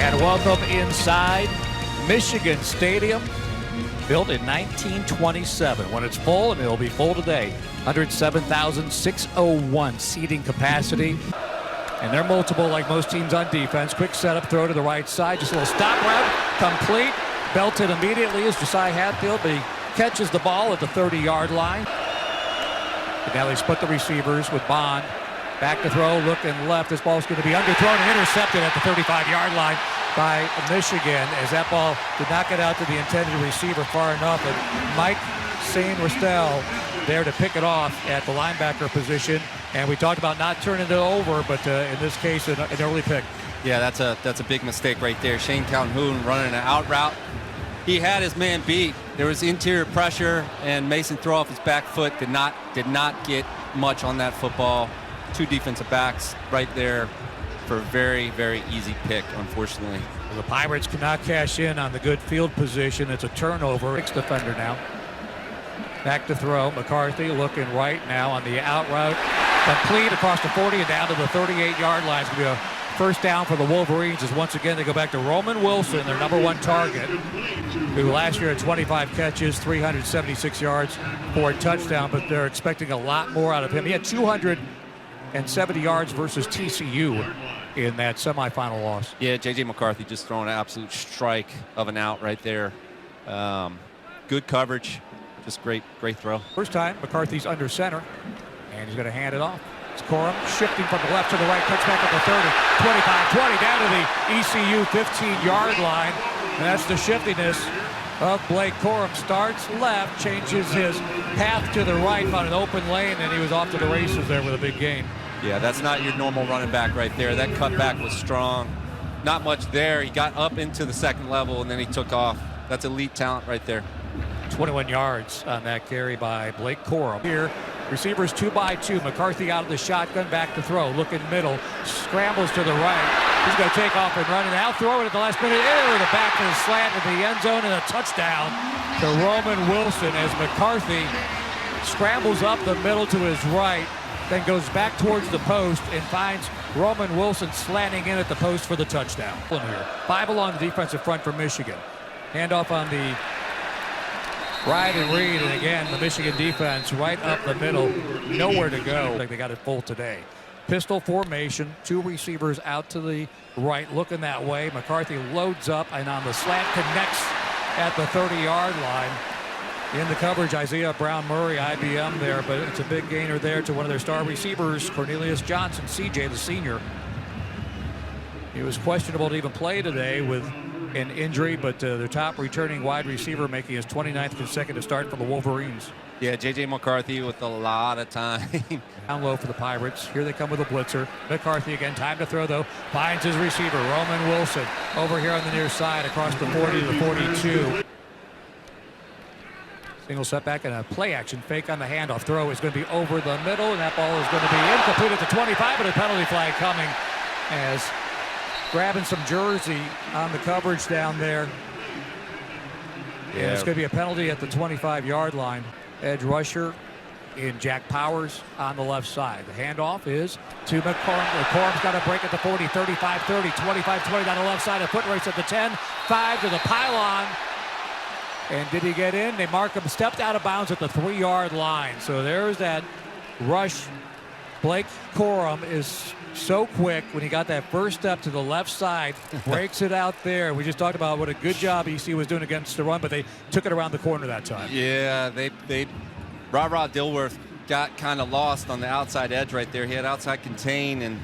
And welcome inside Michigan Stadium, built in 1927. When it's full, and it'll be full today, 107,601 seating capacity. And they're multiple like most teams on defense. Quick setup, throw to the right side, just a little stop route, complete. Belted immediately is Josiah Hatfield, but he catches the ball at the 30-yard line. And now they split the receivers with Bond. Back to throw, looking left. This ball's going to be underthrown and intercepted at the 35-yard line by Michigan, as that ball did not get out to the intended receiver far enough. And Mike Sain-Ristel there to pick it off at the linebacker position. And we talked about not turning it over, but in this case, an early pick. Yeah, that's a big mistake right there. Shane Calhoun running an out route. He had his man beat. There was interior pressure, and Mason throw off his back foot. Did not get much on that football. Two defensive backs right there for a very, very easy pick, unfortunately. Well, the Pirates cannot cash in on the good field position. It's a turnover. Sixth defender now. Back to throw. McCarthy looking right now on the out route. Complete across the 40 and down to the 38-yard line. It's going to be a first down for the Wolverines, as once again they go back to Roman Wilson, their number one target, who last year had 25 catches, 376 yards for a touchdown, but they're expecting a lot more out of him. He had 270 yards versus TCU in that semifinal loss. Yeah, J.J. McCarthy just throwing an absolute strike of an out right there. Good coverage, just great throw. First time McCarthy's under center, and he's going to hand it off. It's Corum shifting from the left to the right, cuts back at the 30, 25, 20, down to the ECU 15-yard line. And that's the shiftiness of Blake Corum. Starts left, changes his path to the right, found an open lane, and he was off to the races there with a big gain. Yeah, that's not your normal running back right there. That cutback was strong. Not much there. He got up into the second level, and then he took off. That's elite talent right there. 21 yards on that carry by Blake Corum. Here, receivers 2 by 2. McCarthy out of the shotgun, back to throw. Looking middle, scrambles to the right. He's going to take off and run, and now throw it at the last minute. Into the back of the slant in the end zone, and a touchdown to Roman Wilson as McCarthy scrambles up the middle to his right, then goes back towards the post and finds Roman Wilson slanting in at the post for the touchdown. Here, 5 along the defensive front for Michigan. Handoff on the right and read, and again, the Michigan defense right up the middle, nowhere to go. Like they got it full today. Pistol formation, 2 receivers out to the right, looking that way. McCarthy loads up, and on the slant connects at the 30-yard line. In the coverage, Isaiah Brown-Murray, IBM there, but it's a big gainer there to one of their star receivers, Cornelius Johnson, CJ, the senior. He was questionable to even play today with an injury, but their top returning wide receiver making his 29th consecutive start for the Wolverines. Yeah, J.J. McCarthy with a lot of time. Down low for the Pirates. Here they come with a blitzer. McCarthy again, time to throw though. Finds his receiver, Roman Wilson, over here on the near side across the 40 to the 42. Single setback and a play action fake on the handoff. Throw is going to be over the middle, and that ball is going to be incomplete at the 25, but a penalty flag coming as grabbing some jersey on the coverage down there. Yeah, and it's going to be a penalty at the 25-yard line. Edge rusher in Jack Powers on the left side. The handoff is to McCorm. McCorm's got a break at the 40, 35, 30, 25, 20 down the left side. A foot race at the 10, 5 to the pylon. And did he get in? They mark him, stepped out of bounds at the 3-yard line. So there's that rush. Blake Corum is so quick when he got that first step to the left side, breaks it out there. We just talked about what a good job EC was doing against the run, but they took it around the corner that time. Yeah, Rod Dilworth got kind of lost on the outside edge right there. He had outside contain and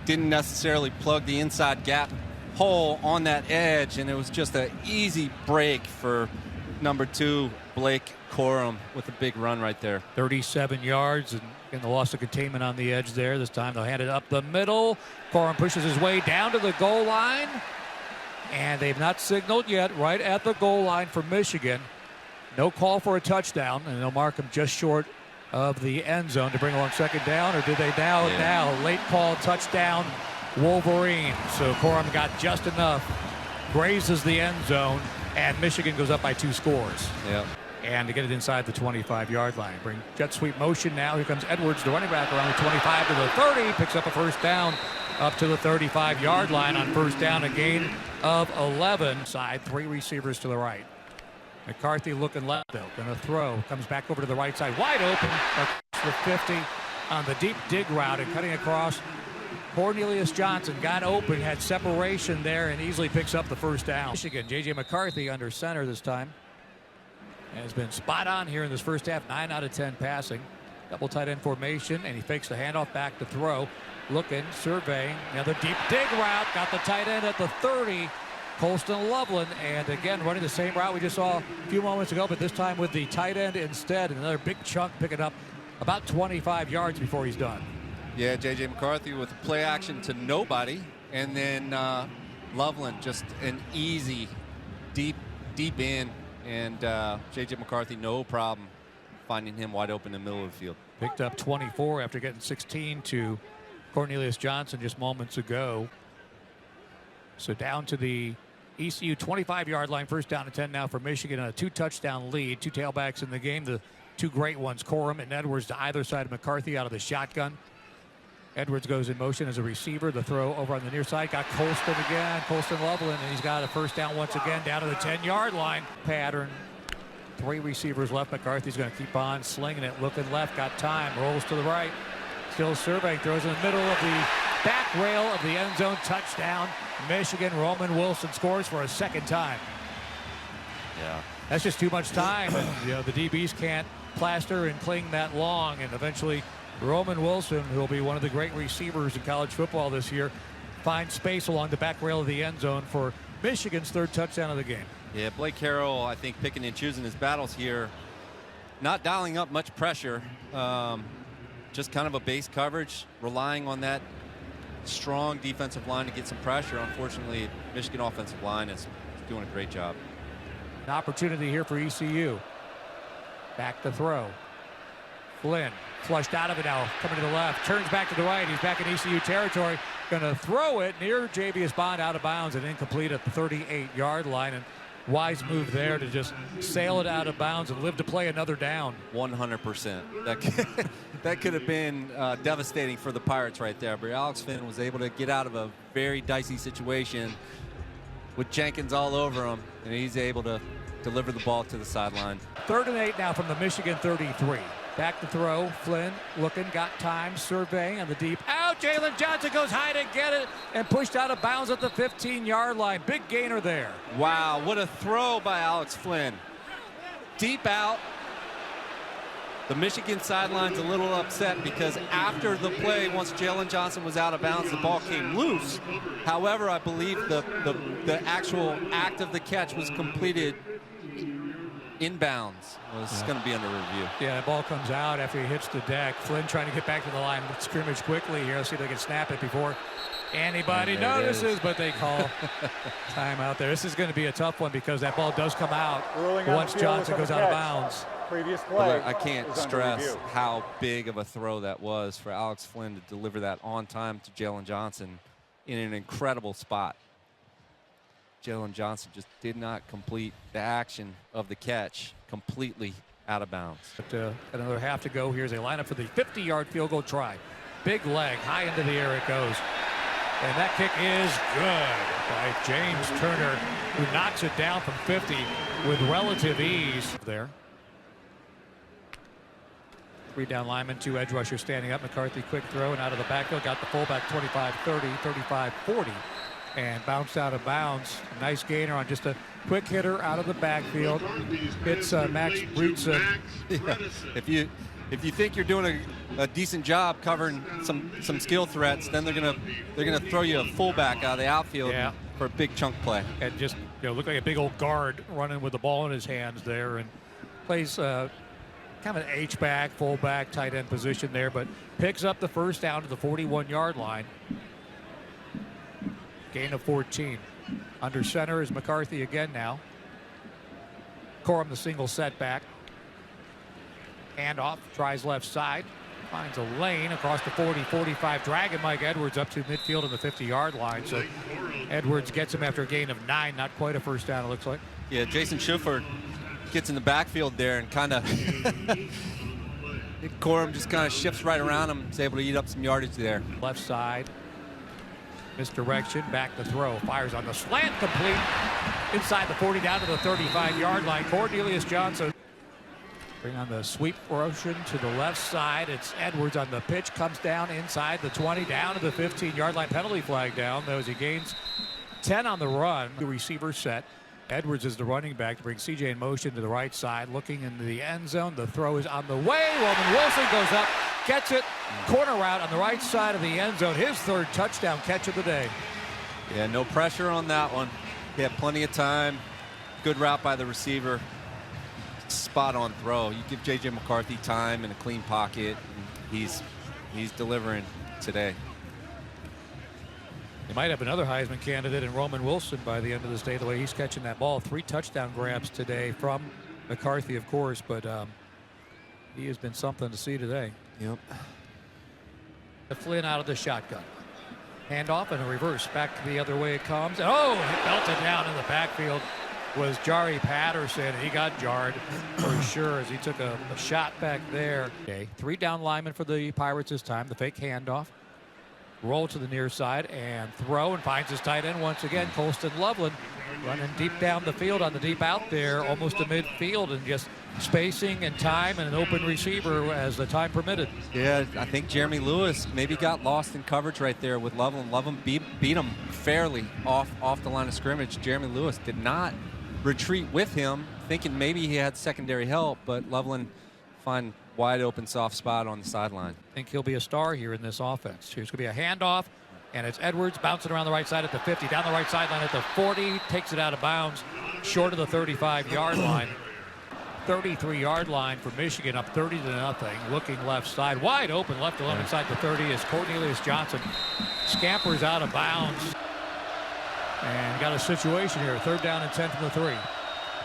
didn't necessarily plug the inside gap hole on that edge, and it was just an easy break for number 2, Blake Corum, with a big run right there. 37 yards and the loss of containment on the edge there. This time they'll hand it up the middle. Corum pushes his way down to the goal line, and they've not signaled yet. Right at the goal line for Michigan. No call for a touchdown, and they'll mark him just short of the end zone to bring along second down, or did they now? Yeah. Now, late call, touchdown, Wolverine. So Corum got just enough, grazes the end zone, and Michigan goes up by 2 scores. Yep. And to get it inside the 25-yard line. Bring jet sweep motion now. Here comes Edwards, the running back, around the 25 to the 30. Picks up a first down up to the 35-yard line on first down, a gain of 11. Side, 3 receivers to the right. McCarthy looking left, though, gonna throw, comes back over to the right side, wide open, the 50 on the deep dig route and cutting across. Cornelius Johnson got open, had separation there, and easily picks up the first down. Michigan, J.J. McCarthy under center this time. Has been spot on here in this first half, 9 out of 10 passing. Double tight end formation, and he fakes the handoff back to throw. Looking, surveying, another deep dig route, got the tight end at the 30. Colston Loveland, and again running the same route we just saw a few moments ago, but this time with the tight end instead. Another big chunk, picking up about 25 yards before he's done. Yeah, J.J. McCarthy with a play action to nobody, and then Loveland just an easy, deep in, and J.J. McCarthy no problem finding him wide open in the middle of the field. Picked up 24 after getting 16 to Cornelius Johnson just moments ago. So down to the ECU 25-yard line, first down and 10 now for Michigan, and a 2-touchdown lead. 2 tailbacks in the game, the 2 great ones, Corum and Edwards to either side of McCarthy out of the shotgun. Edwards goes in motion as a receiver. The throw over on the near side got Colston again, Colston Loveland, and he's got a first down once again down to the 10-yard line. Pattern, 3 receivers left. McCarthy's going to keep on slinging it, looking left, got time, rolls to the right. Still surveying, throws in the middle of the back rail of the end zone, touchdown. Michigan. Roman Wilson scores for a second time. Yeah. That's just too much time. And, the DBs can't plaster and cling that long, and eventually Roman Wilson, who will be one of the great receivers in college football this year, finds space along the back rail of the end zone for Michigan's 3rd touchdown of the game. Yeah, Blake Harrell, I think, picking and choosing his battles here. Not dialing up much pressure. Just kind of a base coverage, relying on that strong defensive line to get some pressure. Unfortunately, Michigan offensive line is doing a great job. An opportunity here for ECU. Back to throw. Flynn flushed out of it now, coming to the left, turns back to the right. He's back in ECU territory. Going to throw it near Javius Bond, out of bounds and incomplete at the 38-yard line. And wise move there to just sail it out of bounds and live to play another down. 100%. That could have been devastating for the Pirates right there. But Alex Flynn was able to get out of a very dicey situation with Jenkins all over him, and he's able to deliver the ball to the sideline. 3rd and 8 now from the Michigan 33. Back to throw. Flynn looking, got time, surveying on the deep out. Jalen Johnson goes high to get it and pushed out of bounds at the 15-yard line. Big gainer there. Wow, what a throw by Alex Flynn. Deep out. The Michigan sideline's a little upset because after the play, once Jalen Johnson was out of bounds, the ball came loose. However, I believe the actual act of the catch was completed inbounds. Well, this is going to be under review. Yeah, the ball comes out after he hits the deck. Flynn trying to get back to the line of scrimmage quickly here. See if they can snap it before anybody notices, but they call time out there. This is going to be a tough one because that ball does come out once Johnson goes out of bounds. Previous play. Well, I can't stress how big of a throw that was for Alex Flynn to deliver that on time to Jalen Johnson in an incredible spot. Jalen Johnson just did not complete the action of the catch, completely out of bounds. But another half to go here as they line up for the 50-yard field goal try. Big leg, high into the air it goes. And that kick is good by James Turner, who knocks it down from 50 with relative ease there. 3 down linemen, 2 edge rushers standing up. McCarthy quick throw and out of the backfield, got the fullback 25-30, 35-40. And bounced out of bounds. Nice gainer on just a quick hitter out of the backfield. Hits Max Breitzer. Yeah. If you think you're doing a decent job covering some skill threats, then they're gonna throw you a fullback out of the outfield for a big chunk play. And just look like a big old guard running with the ball in his hands there, and plays kind of an H-back, fullback, tight end position there, but picks up the first down to the 41-yard line. Gain of 14. Under center is McCarthy again now. Corum the single setback. Handoff, tries left side. Finds a lane across the 40-45, dragging Mike Edwards up to midfield on the 50-yard line. So Edwards gets him after a gain of 9. Not quite a first down, it looks like. Yeah, Jason Schuford gets in the backfield there and kind of Corum just kind of shifts right around him. He's able to eat up some yardage there. Left side. Misdirection, back to throw. Fires on the slant, complete. Inside the 40, down to the 35-yard line. Cornelius Johnson. Bring on the sweep motion to the left side. It's Edwards on the pitch. Comes down inside the 20, down to the 15-yard line. Penalty flag down. Though he gains 10 on the run. The receiver set. Edwards is the running back to bring CJ in motion to the right side. Looking into the end zone. The throw is on the way. Roman Wilson goes up, gets it. Corner route on the right side of the end zone. His third touchdown catch of the day. Yeah, no pressure on that one. He had plenty of time. Good route by the receiver. Spot on throw. You give J.J. McCarthy time and a clean pocket. He's delivering today. They might have another Heisman candidate in Roman Wilson by the end of this day, the way he's catching that ball. 3 touchdown grabs today from McCarthy, of course, but he has been something to see today. Yep. Flynn out of the shotgun. Handoff and a reverse. Back the other way it comes. Oh, he belted down in the backfield was Jari Patterson. He got jarred for sure as he took a shot back there. Okay, 3 down linemen for the Pirates this time. The fake handoff. Roll to the near side and throw and finds his tight end once again. Colston Loveland running deep down the field on the deep out there, almost to midfield, and just spacing and time and an open receiver as the time permitted. Yeah, I think Jeremy Lewis maybe got lost in coverage right there with Loveland. Loveland beat him fairly off the line of scrimmage. Jeremy Lewis did not retreat with him, thinking maybe he had secondary help, but Loveland find wide open soft spot on the sideline. I think he'll be a star here in this offense. Here's going to be a handoff, and it's Edwards bouncing around the right side at the 50, down the right sideline at the 40, takes it out of bounds, short of the 35-yard line. 33-yard line for Michigan, up 30-0. Looking left side, wide open, left alone inside the 30 as Cornelius Johnson scampers out of bounds. And got a situation here, 3rd down and 10 from the 3.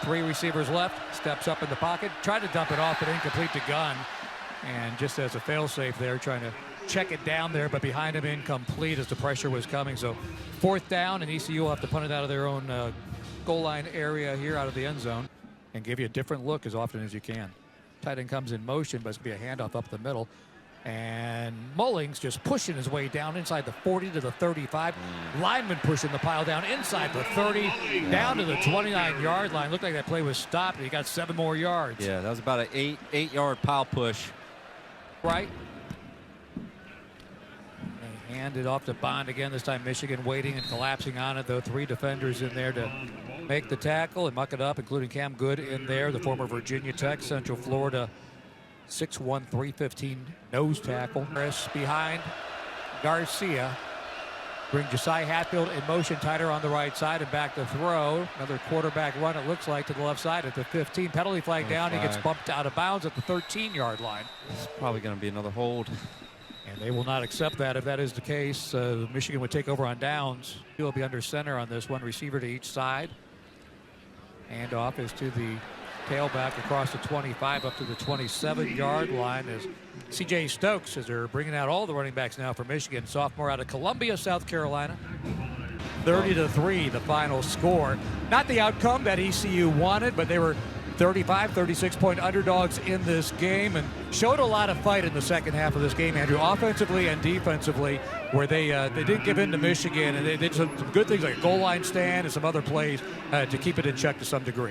3 receivers left, steps up in the pocket, tried to dump it off, but incomplete to Gunn. And just as a failsafe there, trying to check it down there, but behind him incomplete as the pressure was coming. So 4th down, and ECU will have to punt it out of their own goal line area here out of the end zone and give you a different look as often as you can. Tight end comes in motion, but it's going to be a handoff up the middle. And Mullings just pushing his way down inside the 40 to the 35. Lineman pushing the pile down inside the 30, down to the 29-yard line. Looked like that play was stopped, and he got 7 more yards. Yeah, that was about an 8-yard pile push. Right. They hand it off to Bond again. This time Michigan waiting and collapsing on it, though. 3 defenders in there to make the tackle and muck it up, including Cam Good in there, the former Virginia Tech, Central Florida 6'1", 315 nose tackle. Harris behind Garcia. Bring Josiah Hatfield in motion, tighter on the right side and back to throw. Another quarterback run, it looks like, to the left side at the 15. Penalty flag down. He gets bumped out of bounds at the 13-yard line. It's probably going to be another hold. And they will not accept that. If that is the case, Michigan would take over on downs. He'll be under center on this one, receiver to each side. Handoff is to the tailback across the 25 up to the 27-yard line as C.J. Stokes, as they're bringing out all the running backs now for Michigan. Sophomore out of Columbia, South Carolina. 30-3, the final score. Not the outcome that ECU wanted, but they were 36-point underdogs in this game and showed a lot of fight in the second half of this game, Andrew, offensively and defensively, where they didn't give in to Michigan, and they did some good things like a goal line stand and some other plays to keep it in check to some degree.